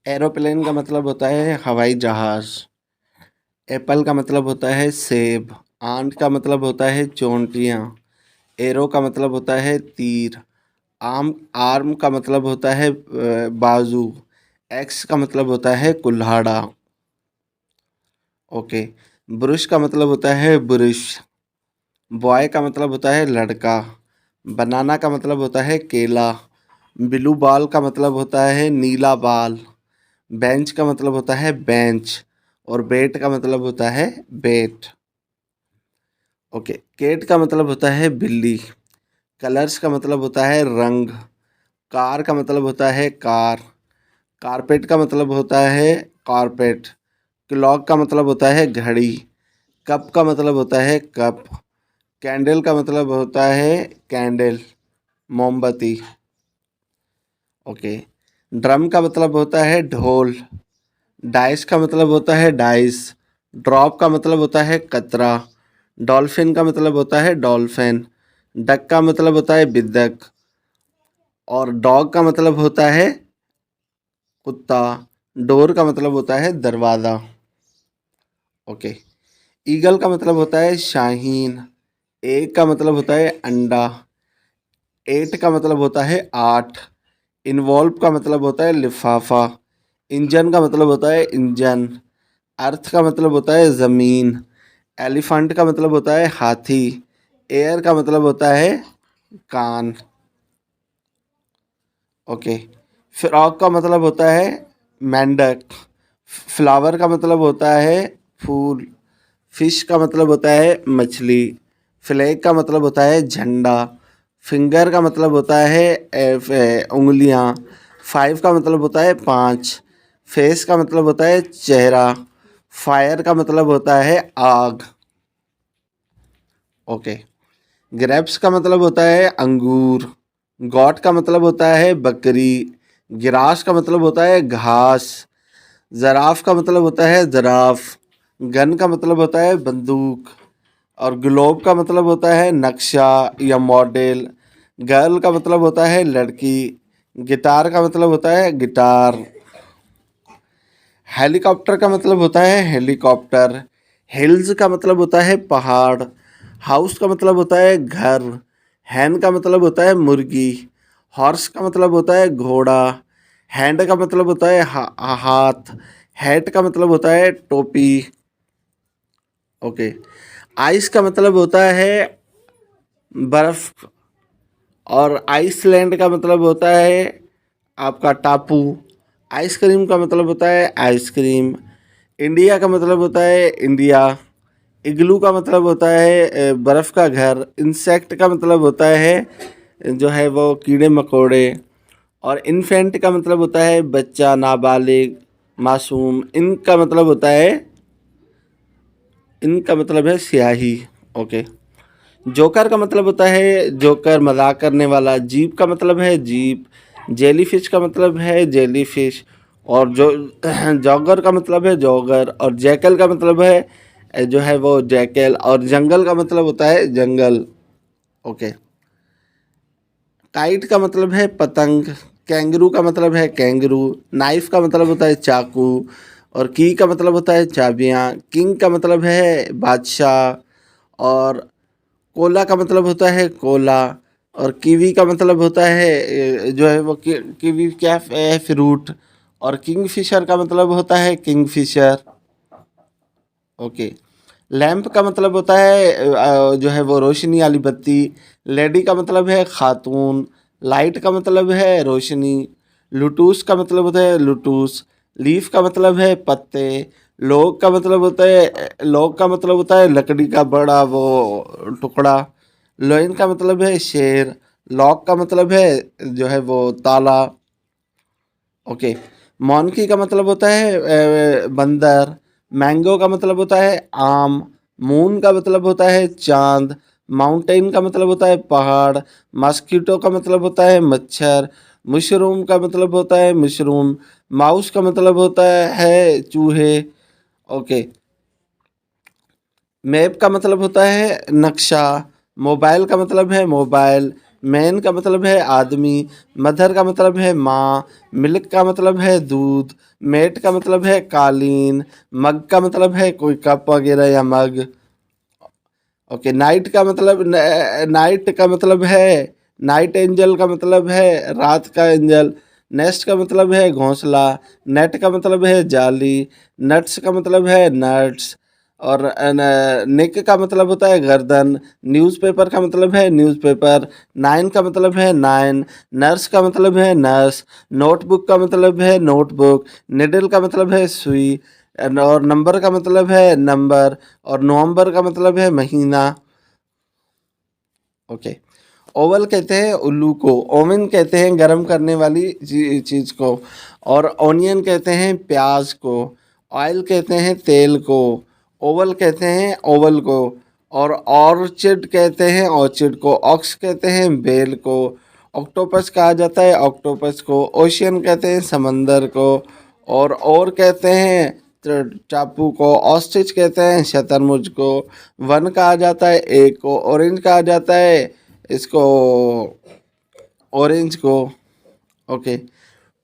Aeroplane का मतलब होता है हवाई जहाज। एप्पल का मतलब होता है सेब। आंट का मतलब होता है चोंटियाँ। एरो का मतलब होता है तीर। आर्म का मतलब होता है बाजू। एक्स का मतलब होता है कुल्हाड़ा। ओके। ब्रुश का मतलब होता है ब्रुश। बॉय का मतलब होता है लड़का। बनाना का मतलब होता है केला। ब्लू बॉल का मतलब होता है नीला बाल। बेंच का मतलब होता है बेंच। और बेट का मतलब होता है बेट। ओके। केट का मतलब होता है बिल्ली। कलर्स का मतलब होता है रंग। कार का मतलब होता है कार। कारपेट का मतलब होता है कारपेट। क्लॉक का मतलब होता है घड़ी। कप का मतलब होता है कप। कैंडल का मतलब होता है कैंडल, मोमबत्ती। ओके। ड्रम का मतलब होता है ढोल। डाइस का मतलब होता है डाइस। ड्रॉप का मतलब होता है कतरा। डॉल्फिन का मतलब होता है डॉल्फिन। डक का मतलब होता है बिदक। और डॉग का मतलब होता है कुत्ता। डोर का मतलब होता है दरवाज़ा। ओके। ईगल का मतलब होता है शाहीन। एग का मतलब होता है अंडा। एट का मतलब होता है आठ। इन्वॉल्व का मतलब होता है लिफाफा। इंजन का मतलब होता है इंजन। अर्थ का मतलब होता है ज़मीन। एलिफेंट का मतलब होता है हाथी। एयर का मतलब होता है कान। ओके। फ्रॉक का मतलब होता है मेंढक। फ्लावर का मतलब होता है फूल। फिश का मतलब होता है मछली। फ्लैग का मतलब होता है झंडा। फिंगर का मतलब होता है उंगलियां। फाइव का मतलब होता है पाँच। फेस का मतलब होता है चेहरा। फायर का मतलब होता है आग। ओके। ग्रेप्स का मतलब होता है अंगूर। गॉट का मतलब होता है बकरी। गिरास का मतलब होता है घास। जराफ का मतलब होता है जराफ। गन का मतलब होता है बंदूक। और ग्लोब का मतलब होता है नक्शा या मॉडल। गर्ल का मतलब होता है लड़की। गिटार का मतलब होता है गिटार। हेलीकॉप्टर का मतलब होता है हेलीकॉप्टर। हिल्स का मतलब होता है पहाड़। हाउस का मतलब होता है घर। हैन का मतलब होता है मुर्गी। हॉर्स का मतलब होता है घोड़ा। हैंड का मतलब होता है हाथ। हैट का मतलब होता है टोपी। ओके। आइस का मतलब होता है बर्फ। और आइसलैंड का मतलब होता है आपका टापू। आइसक्रीम का मतलब होता है आइसक्रीम। इंडिया का मतलब होता है इंडिया। इग्लू का मतलब होता है बर्फ़ का घर। इंसेक्ट का मतलब होता है जो है वो कीड़े मकोड़े। और इन्फेंट का मतलब होता है बच्चा, नाबालिग, मासूम। इनका मतलब है स्याही। ओके। जोकर का मतलब होता है जोकर, मजाक करने वाला। जीप का मतलब है जीप। जेलीफिश का मतलब है जेलीफिश। और जो जॉगर का मतलब है जॉगर। और जैकल का मतलब है जो है वो जैकल। और जंगल का मतलब होता है जंगल। ओके। काइट का मतलब है पतंग। कैंगरू का मतलब है कैंगरू। नाइफ का मतलब होता है चाकू। और की का मतलब होता है चाबियाँ। किंग का मतलब है बादशाह। और कोला का मतलब होता है कोला। और कीवी का मतलब होता है जो है वो कीवी क्या है फ्रूट। और किंगफिशर का मतलब होता है किंगफिशर। ओके। लैंप का मतलब होता है जो है वो रोशनी वाली बत्ती। लेडी का मतलब है खातून। लाइट का मतलब है रोशनी। लुटूस का मतलब होता है लुटूस। लीफ का मतलब है पत्ते। लॉग का मतलब होता है लकड़ी का बड़ा वो टुकड़ा। लोइन का मतलब है शेर। लॉक का मतलब है जो है वो ताला। ओके। मॉन्की का मतलब होता है बंदर। मैंगो का मतलब होता है आम। मून का मतलब होता है चांद। माउंटेन का मतलब होता है पहाड़। मस्कीटो का मतलब होता है मच्छर। मशरूम का मतलब होता है मशरूम। माउस का मतलब होता है चूहे। ओके। मैप का मतलब होता है नक्शा। मोबाइल का मतलब है मोबाइल। मैन का मतलब है आदमी, मदर का मतलब है माँ, मिल्क का मतलब है दूध, मेट का मतलब है कालीन, मग का मतलब है कोई कप वगैरह या मग। ओके, नाइट का मतलब है नाइट एंजल का मतलब है रात का एंजल। नेस्ट का मतलब है घोंसला। नेट का मतलब है जाली। नट्स का मतलब है नट्स। और नेक का मतलब होता है गर्दन। न्यूज़पेपर का मतलब है न्यूज़पेपर। नाइन का मतलब है नाइन। नर्स का मतलब है नर्स। नोटबुक का मतलब है नोटबुक। निडल का मतलब है सुई। और नंबर का मतलब है नंबर। और नवंबर का मतलब है महीना। ओके। ओवल कहते हैं उल्लू को। ओवन कहते हैं गरम करने वाली चीज़ को। और ऑनियन कहते हैं प्याज को। ऑयल कहते हैं तेल को। ओवल कहते हैं ओवल को। और ऑर्चिड कहते हैं ऑर्चिड को। ऑक्स कहते हैं बेल को। ऑक्टोपस कहा जाता है ऑक्टोपस को। ओशियन कहते हैं समंदर को। और कहते हैं टापू को। ऑस्ट्रिच कहते हैं शतरमुर्ग को। वन कहा जाता है एक को। ऑरेंज कहा जाता है इसको, ऑरेंज को। ओके।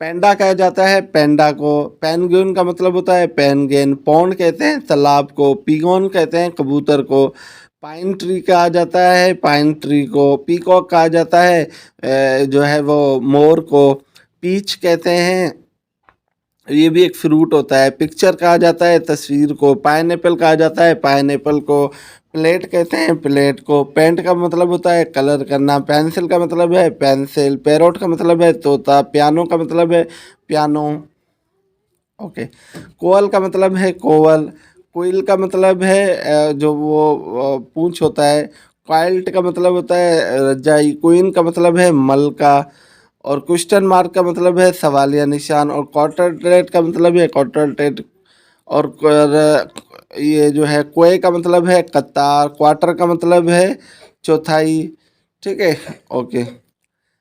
पैंडा कहा जाता है पैंडा को। पेंगुइन का मतलब होता है पेंगुइन। पौंड कहते हैं तालाब को। पीगोन कहते हैं कबूतर को। पाइन ट्री कहा जाता है पाइन ट्री को। पीकॉक कहा जाता है जो है वो मोर को। पीच कहते हैं, ये भी एक फ्रूट होता है। पिक्चर कहा जाता है तस्वीर को। पाइनएप्पल कहा जाता है पाइनएप्पल को। प्लेट कहते हैं प्लेट को। पेंट का मतलब होता है कलर करना। पेंसिल का मतलब है पेंसिल। पैरोट का मतलब है तोता। पियानो का मतलब है पियानो। ओके। कोयल का मतलब है कोवल। कोयल का मतलब है जो वो पूंछ होता है। क्वाइल्ट का मतलब होता है रजाई। क्वीन का मतलब है मलका। और क्वेश्चन मार्क का मतलब है सवालिया निशान। और क्वार्टर का मतलब है क्वार्टर। और ये जो है कोए का मतलब है कतार। क्वार्टर का मतलब है चौथाई। ठीक है। ओके।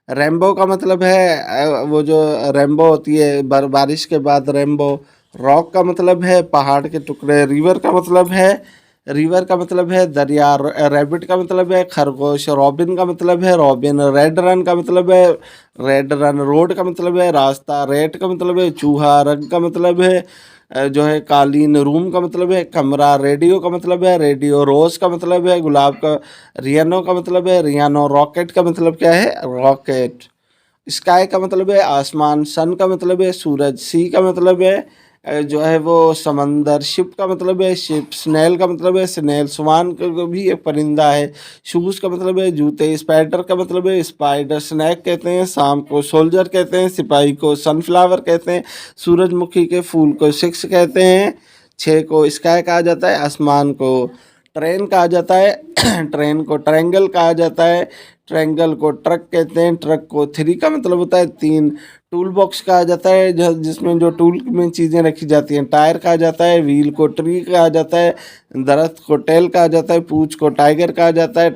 रेम्बो का मतलब है वो जो रेम्बो होती है बारिश के बाद रेम्बो। रॉक का मतलब है पहाड़ के टुकड़े। रिवर का मतलब है दरिया। रैबिट का मतलब है खरगोश। रॉबिन का मतलब है रॉबिन। रेड रन का मतलब है रेड रन। रोड का मतलब है रास्ता। रेट का मतलब है चूहा। रंग का मतलब है जो है कालीन। रूम का मतलब है कमरा। रेडियो का मतलब है रेडियो। रोज का मतलब है गुलाब का। रियानो का मतलब है रियानो। रॉकेट का मतलब क्या है रॉकेट। स्काई का मतलब है आसमान। सन का मतलब है सूरज। सी का मतलब है जो है वो समंदर। शिप का मतलब है शिप। स्नेल का मतलब है स्नेल। स्वान का भी एक परिंदा है। शूज़ का मतलब है जूते। स्पाइडर का मतलब है स्पाइडर। स्नैक कहते हैं शाम को। सोल्जर कहते हैं सिपाही को। सनफ्लावर कहते हैं सूरजमुखी के फूल को। सिक्स कहते हैं छः को। स्काई कहा जाता है आसमान को। ट्रेन कहा जाता है ट्रेन को। ट्रायंगल कहा जाता है ट्रायंगल को। ट्रक कहते हैं ट्रक को। थ्री का मतलब होता है तीन। टूल बॉक्स कहा जाता है जिसमें जो टूल में चीज़ें रखी जाती हैं। टायर कहा जाता है व्हील को। ट्री कहा जाता है दरख्त को। टेल कहा जाता है पूंछ को। टाइगर कहा जाता है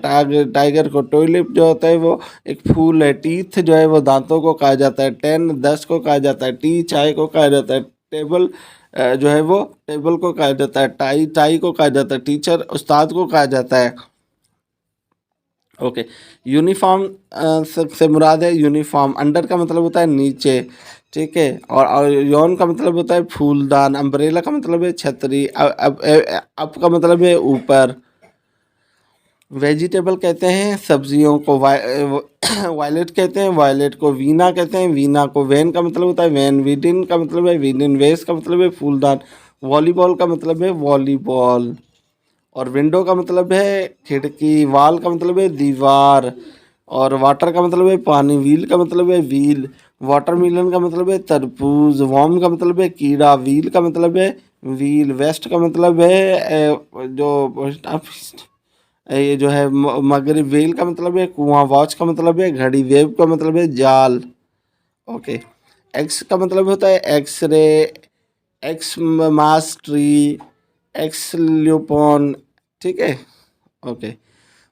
टाइगर को। टोलिप जो होता है वो एक फूल है। टीथ जो है वो दांतों को कहा जाता है। 10 10 को कहा जाता है। टी चाय को कहा जाता है। टेबल जो है वो टेबल को कहा जाता है। टाई टाई को कहा जाता है। टीचर उस्ताद को कहा जाता है। ओके। यूनिफॉर्म से मुराद है यूनिफॉर्म। अंडर का मतलब होता है नीचे। ठीक है। और यौन का मतलब होता है फूलदान। अम्ब्रेला का मतलब है छतरी। अप का मतलब है ऊपर। वेजिटेबल कहते हैं सब्जियों को। वायलेट कहते हैं वायलेट को। वीना कहते हैं वीना को। वैन का मतलब होता है वैन। विदिन का मतलब है विदिन। वेस का मतलब है फूलदान। वॉलीबॉल का मतलब है वॉलीबॉल। और विंडो का मतलब है खिड़की। वॉल का मतलब है दीवार। और वाटर का मतलब है पानी। व्हील का मतलब है व्हील। वाटरमेलन का मतलब है तरबूज। वॉर्म का मतलब है कीड़ा। व्हील का मतलब है व्हील। वेस्ट का मतलब है ये जो है मगरब। व्हेल का मतलब है कुआं। वॉच का मतलब है घड़ी। वेब का मतलब है जाल। ओके। एक्स का मतलब होता है एक्सरे। एक्स मास ट्री। एक्स ल्यूपॉन। ठीक है। ओके।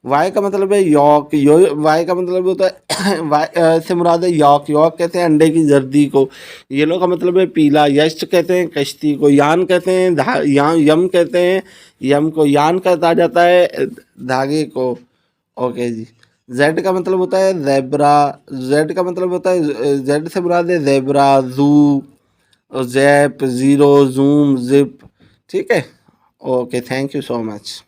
वाई का मतलब है यॉक। वाई का मतलब होता है वाई से मुराद है यॉक। यॉक कहते हैं अंडे की जर्दी को। येलो का मतलब है पीला। यस्ट कहते हैं कश्ती को। यान कहते हैं यम कहते हैं यम को। यान कहता जाता है धागे को। ओके जी। जेड का मतलब होता है ज़ेब्रा, जेड का मतलब होता है जेड से मुराद है zebra, zoo, zap, zero, zoom, zip. ठीक है? Okay, thank you so much.